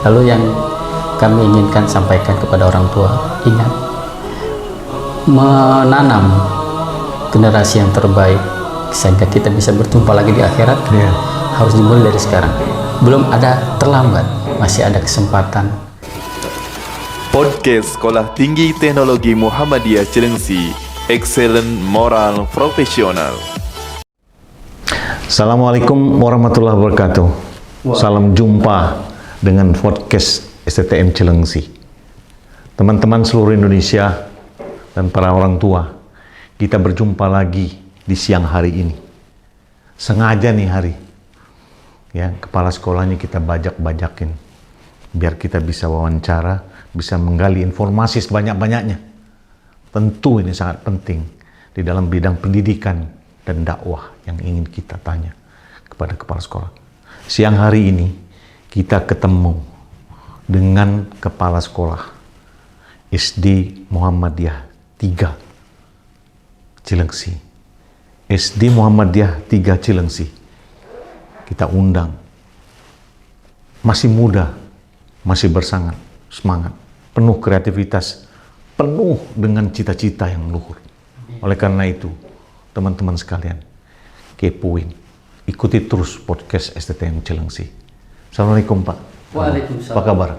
Lalu yang kami inginkan sampaikan kepada orang tua, ingat, menanam generasi yang terbaik sehingga kita bisa berjumpa lagi di akhirat, harus dimulai dari sekarang. Belum ada terlambat, masih ada kesempatan. Podcast Sekolah Tinggi Teknologi Muhammadiyah Cilengsi, Excellent Moral Profesional. Assalamualaikum warahmatullahi wabarakatuh. Salam jumpa dengan podcast STTM Cilengsi. Teman-teman seluruh Indonesia dan para orang tua, kita berjumpa lagi di siang hari ini. Sengaja nih hari, ya, kepala sekolahnya kita bajak-bajakin biar kita bisa wawancara, bisa menggali informasi sebanyak-banyaknya. Tentu ini sangat penting di dalam bidang pendidikan dan dakwah yang ingin kita tanya kepada kepala sekolah. Siang hari ini kita ketemu dengan kepala sekolah SD Muhammadiyah 3 Cilengsi. SD Muhammadiyah 3 Cilengsi. Kita undang. Masih muda, masih semangat, penuh kreativitas, penuh dengan cita-cita yang luhur. Oleh karena itu, teman-teman sekalian, kepoin, ikuti terus podcast STTM Cilengsi. Assalamualaikum Pak. Waalaikumsalam. Apa kabar?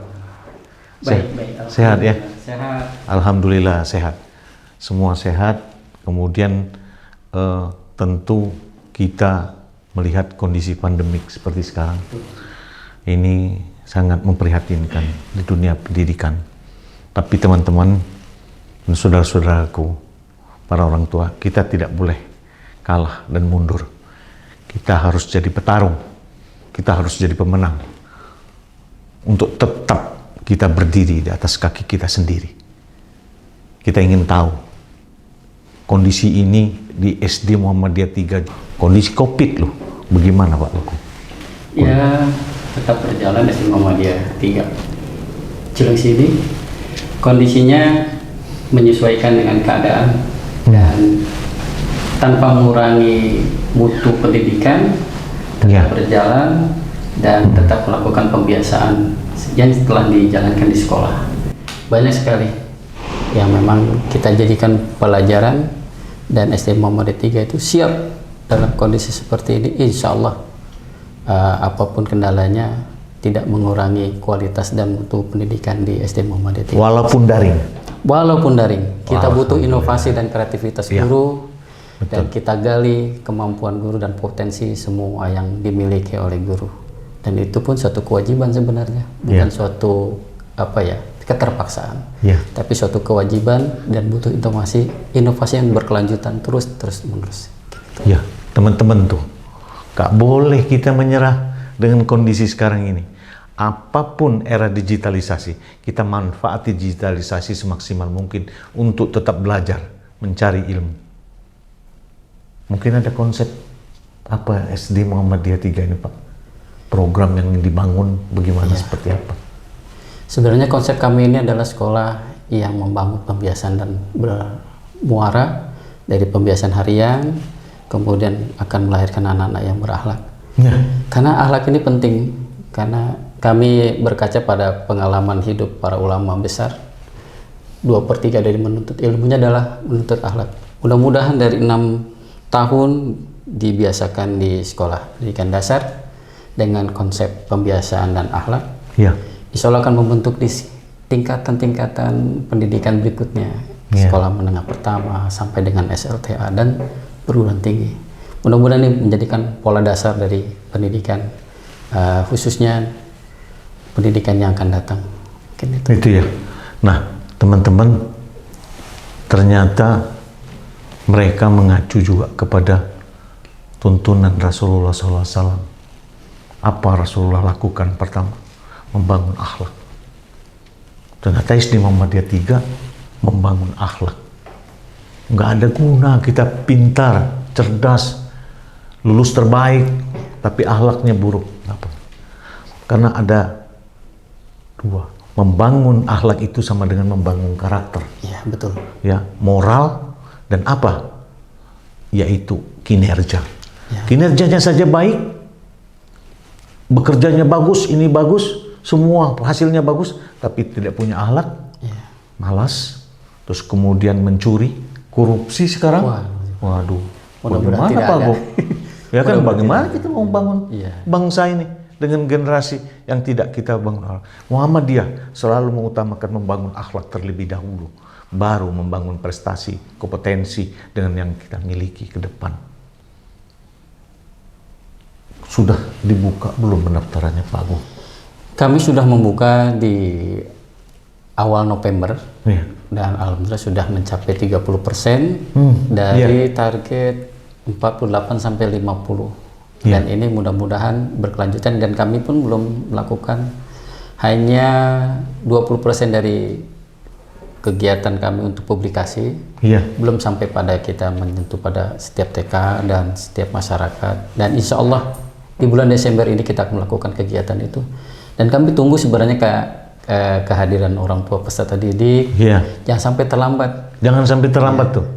Baik. Sehat ya? Sehat. Alhamdulillah sehat. Semua sehat. Kemudian tentu kita melihat kondisi pandemik seperti sekarang. Ini sangat memprihatinkan di dunia pendidikan. Tapi teman-teman dan saudara-saudaraku, para orang tua, kita tidak boleh kalah dan mundur. Kita harus jadi petarung. Kita harus jadi pemenang. Untuk tetap kita berdiri di atas kaki kita sendiri. Kita ingin tahu kondisi ini di SD Muhammadiyah 3, kondisi COVID loh. Bagaimana Pak Luku? Ya, tetap berjalan SD Muhammadiyah 3 Cilengsi ini. Kondisinya menyesuaikan dengan keadaan dan tanpa mengurangi mutu pendidikan, tetap berjalan dan tetap melakukan pembiasaan yang telah dijalankan di sekolah. Banyak sekali yang memang kita jadikan pelajaran, dan SD Muhammadiyah 3 itu siap dalam kondisi seperti ini. Insya Allah apapun kendalanya tidak mengurangi kualitas dan mutu pendidikan di SD Muhammadiyah 3. Walaupun daring, kita butuh inovasi dan kreativitas guru. Betul. Dan kita gali kemampuan guru dan potensi semua yang dimiliki oleh guru. Dan itu pun suatu kewajiban sebenarnya, bukan suatu keterpaksaan. Tapi suatu kewajiban dan butuh inovasi yang berkelanjutan terus menerus. Gitu. Ya, teman-teman tuh, gak boleh kita menyerah dengan kondisi sekarang ini. Apapun era digitalisasi, kita manfaati digitalisasi semaksimal mungkin untuk tetap belajar, mencari ilmu. Mungkin ada konsep apa SD Muhammadiyah 3 ini Pak? Program yang dibangun bagaimana, seperti apa? Sebenarnya konsep kami ini adalah sekolah yang membangun pembiasaan dan bermuara dari pembiasaan harian, kemudian akan melahirkan anak-anak yang berakhlak. Karena akhlak ini penting, karena kami berkaca pada pengalaman hidup para ulama besar. 2/3 dari menuntut ilmunya adalah menuntut akhlak. Mudah-mudahan dari 6 tahun dibiasakan di sekolah pendidikan dasar dengan konsep pembiasaan dan akhlak, insya Allah akan membentuk di tingkatan-tingkatan pendidikan berikutnya, sekolah menengah pertama sampai dengan SLTA dan perguruan tinggi. Mudah-mudahan ini menjadikan pola dasar dari pendidikan, khususnya pendidikan yang akan datang. Itu ya. Nah, teman-teman, ternyata mereka mengacu juga kepada tuntunan Rasulullah SAW. Apa Rasulullah lakukan? Pertama, membangun akhlak. Ternyata SD Muhammadiyah 3 membangun akhlak. Nggak ada guna kita pintar, cerdas, lulus terbaik, tapi akhlaknya buruk. Apa? Karena ada dua. Membangun akhlak itu sama dengan membangun karakter. Ya, betul. Ya, moral dan apa? Yaitu kinerja. Kinerjanya saja baik, bekerjanya bagus, ini bagus, semua hasilnya bagus, tapi tidak punya akhlak, malas, terus kemudian mencuri, korupsi sekarang. Waduh, Mudah-mudahan bagaimana tidak Pak ada. Agung? Ya kan, bagaimana kita mau bangun Iya. bangsa ini dengan generasi yang tidak kita bangun? Muhammadiyah selalu mengutamakan membangun akhlak terlebih dahulu, baru membangun prestasi, kompetensi dengan yang kita miliki ke depan. Sudah dibuka belum pendaftarannya Pak Agung? Kami sudah membuka di awal November Iya. dan alhamdulillah sudah mencapai 30% dari target 48 sampai 50. Dan ini mudah-mudahan berkelanjutan, dan kami pun belum melakukan, hanya 20% dari kegiatan kami untuk publikasi. Iya. Belum sampai pada kita menyentuh pada setiap TK dan setiap masyarakat, dan insya Allah di bulan Desember ini kita akan melakukan kegiatan itu. Dan kami tunggu sebenarnya kehadiran orang tua peserta didik. Iya. Jangan sampai terlambat. Jangan sampai terlambat tuh.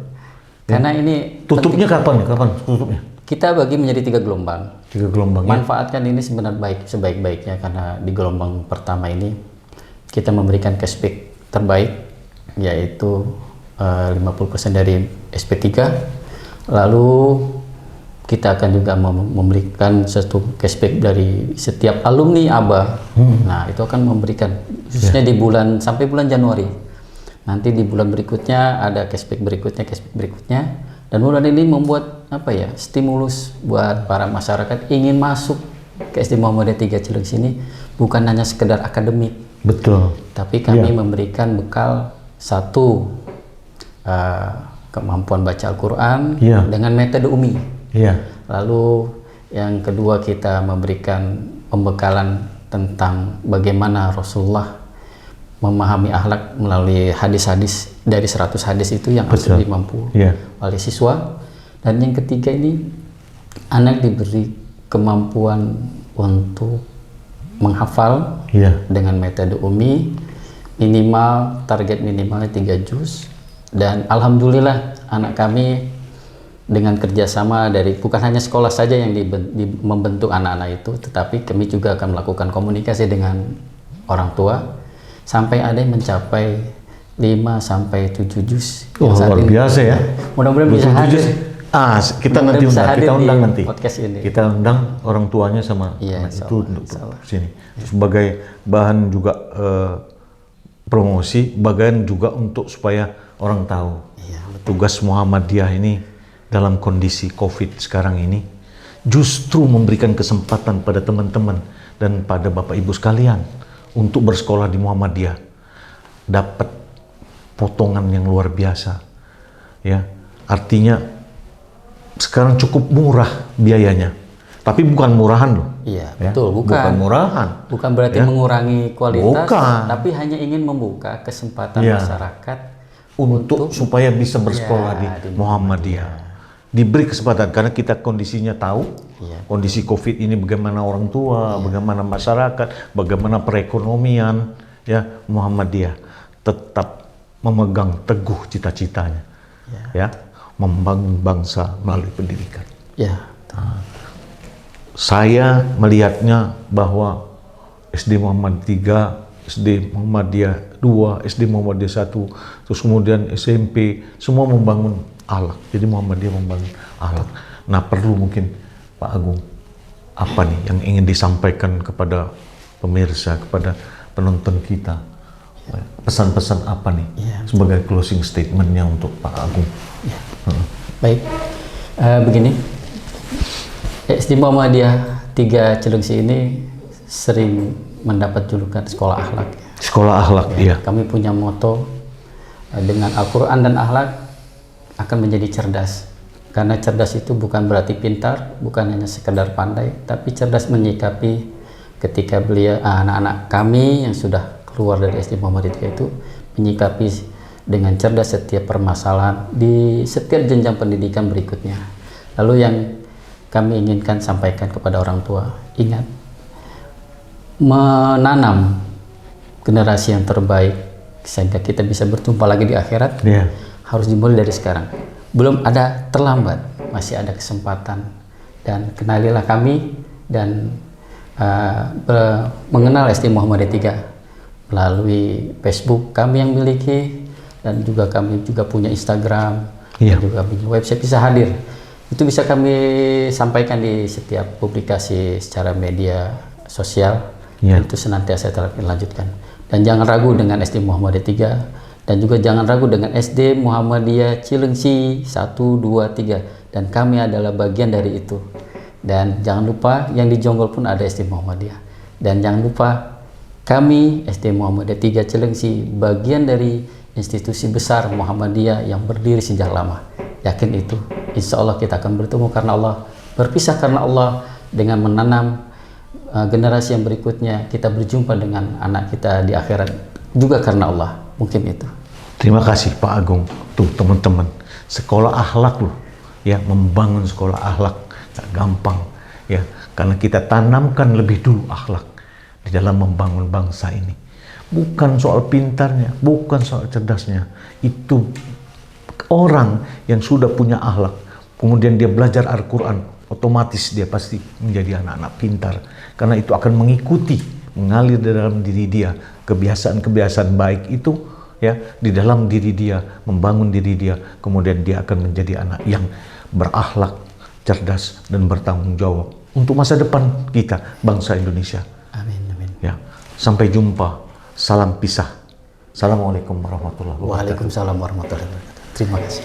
Karena ini Tutupnya kapan? Kapan tutupnya? kita bagi menjadi 3 gelombang. 3 gelombang ya? Manfaatkan ini sebenarnya sebaik-baiknya, karena di gelombang pertama ini kita memberikan cashback terbaik, yaitu 50% dari SP3. Lalu kita akan juga memberikan satu cashback dari setiap alumni ABA. Nah, itu akan memberikan khususnya di bulan sampai bulan Januari. Nanti di bulan berikutnya ada cashback berikutnya, dan bulan ini membuat stimulus buat para masyarakat ingin masuk ke SD Muhammadiyah 3 Cilengsi ini, bukan hanya sekedar akademik. Betul. Tapi kami memberikan bekal satu, kemampuan baca Al-Quran dengan metode UMI. Iya. Lalu yang kedua, kita memberikan pembekalan tentang bagaimana Rasulullah memahami akhlak melalui hadis-hadis, dari 100 hadis itu yang harus dimampu oleh siswa. Dan yang ketiga ini, anak diberi kemampuan untuk menghafal dengan metode UMI, target minimalnya 3 juz. Dan alhamdulillah anak kami dengan kerjasama dari bukan hanya sekolah saja yang membentuk anak-anak itu, tetapi kami juga akan melakukan komunikasi dengan orang tua sampai ada yang mencapai 5 sampai 7 juz. Luar biasa ya. Mudah-mudahan bisa hadir. Kita nanti undang nanti. Podcast ini. Kita undang orang tuanya sama anak itu untuk sini. Sebagai bahan juga promosi, bagian juga untuk supaya orang tahu tugas Muhammadiyah ini dalam kondisi COVID sekarang ini justru memberikan kesempatan pada teman-teman dan pada Bapak Ibu sekalian untuk bersekolah di Muhammadiyah, dapat potongan yang luar biasa. Ya, artinya sekarang cukup murah biayanya, tapi bukan murahan loh. Iya, betul, bukan murahan. Bukan berarti mengurangi kualitas, Bukan. tapi hanya ingin membuka kesempatan masyarakat untuk supaya bisa bersekolah di Muhammadiyah. Diberi kesempatan, karena kita kondisinya tahu kondisi COVID ini, bagaimana orang tua, bagaimana masyarakat, bagaimana perekonomian. Ya, Muhammadiyah tetap memegang teguh cita-citanya, membangun bangsa melalui pendidikan. Saya melihatnya bahwa SD Muhammad 3, SD Muhammadiyah 2, SD Muhammadiyah 1, terus kemudian SMP, semua membangun akhlak. Jadi Muhammadiyah membangun akhlak. Nah, perlu mungkin Pak Agung, apa nih yang ingin disampaikan kepada pemirsa, kepada penonton kita? Pesan-pesan apa nih sebagai closing statementnya untuk Pak Agung? Baik, begini, SD Muhammadiyah 3 Cilengsi ini sering mendapat julukan sekolah akhlak. Sekolah akhlak, Kami punya moto, dengan Al-Quran dan akhlak akan menjadi cerdas. Karena cerdas itu bukan berarti pintar, bukan hanya sekedar pandai, tapi cerdas menyikapi ketika anak-anak kami yang sudah keluar dari SD Muhammadiyah itu menyikapi dengan cerdas setiap permasalahan di setiap jenjang pendidikan berikutnya. Lalu yang kami inginkan sampaikan kepada orang tua, ingat, menanam generasi yang terbaik sehingga kita bisa bertumpah lagi di akhirat harus dimulai dari sekarang. Belum ada terlambat, masih ada kesempatan. Dan kenalilah kami dan mengenal SD Muhammadiyah 3 melalui Facebook kami yang miliki, dan juga kami juga punya Instagram, Iya. dan juga punya website bisa hadir. Itu bisa kami sampaikan di setiap publikasi secara media sosial. Iya. Itu senantiasa dilanjutkan. Dan jangan ragu dengan SD Muhammadiyah 3, dan juga jangan ragu dengan SD Muhammadiyah Cilengsi 1, 2, 3, dan kami adalah bagian dari itu. Dan jangan lupa yang di Jonggol pun ada SD Muhammadiyah. Dan jangan lupa kami SD Muhammadiyah 3 Cilengsi bagian dari institusi besar Muhammadiyah yang berdiri sejak lama. Yakin itu, insya Allah kita akan bertemu karena Allah, berpisah karena Allah, dengan menanam generasi yang berikutnya, kita berjumpa dengan anak kita di akhirat juga karena Allah. Mungkin itu. Terima kasih Pak Agung. Tuh teman-teman, sekolah akhlak loh, ya, membangun sekolah akhlak gak gampang, ya, karena kita tanamkan lebih dulu akhlak di dalam membangun bangsa ini. Bukan soal pintarnya, bukan soal cerdasnya, itu orang yang sudah punya akhlak, kemudian dia belajar Al-Quran, otomatis dia pasti menjadi anak-anak pintar, karena itu akan mengikuti, mengalir di dalam diri dia kebiasaan-kebiasaan baik itu, ya, di dalam diri dia, membangun diri dia, kemudian dia akan menjadi anak yang berakhlak, cerdas, dan bertanggung jawab untuk masa depan kita, bangsa Indonesia. Amin, amin. Ya, sampai jumpa, salam pisah. Assalamualaikum warahmatullahi wabarakatuh. Waalaikumsalam warahmatullahi wabarakatuh. Terima kasih.